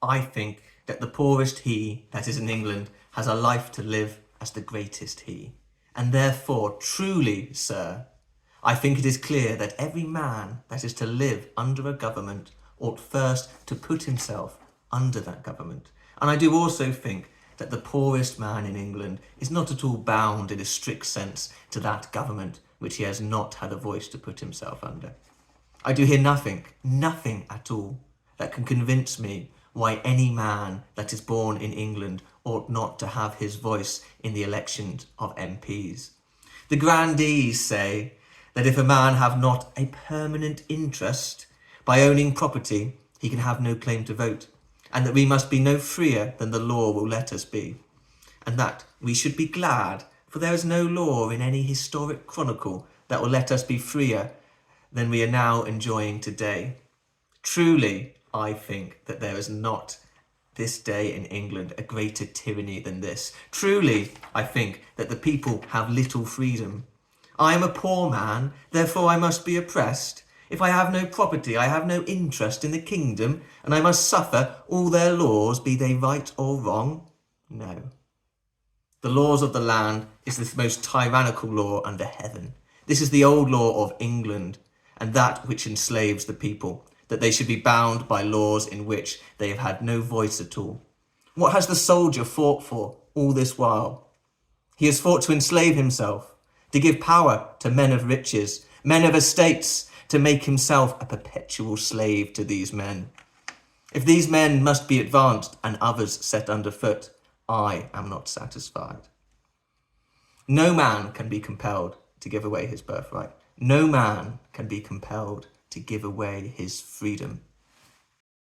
I think that the poorest he that is in England has a life to live as the greatest he. And therefore, truly, sir, I think it is clear that every man that is to live under a government ought first to put himself under that government. And I do also think that the poorest man in England is not at all bound in a strict sense to that government which he has not had a voice to put himself under. I do hear nothing at all that can convince me why any man that is born in England ought not to have his voice in the elections of MPs. The grandees say that if a man have not a permanent interest by owning property, he can have no claim to vote, and that we must be no freer than the law will let us be, and that we should be glad, for there is no law in any historic chronicle that will let us be freer than we are now enjoying today. Truly, I think that there is not this day in England a greater tyranny than this. Truly, I think that the people have little freedom. I am a poor man, therefore I must be oppressed. If I have no property, I have no interest in the kingdom, and I must suffer all their laws, be they right or wrong? No. The laws of the land is the most tyrannical law under heaven. This is the old law of England, and that which enslaves the people, that they should be bound by laws in which they have had no voice at all. What has the soldier fought for all this while? He has fought to enslave himself, to give power to men of riches, men of estates, to make himself a perpetual slave to these men. If these men must be advanced and others set underfoot, I am not satisfied. No man can be compelled to give away his birthright. No man can be compelled to give away his freedom.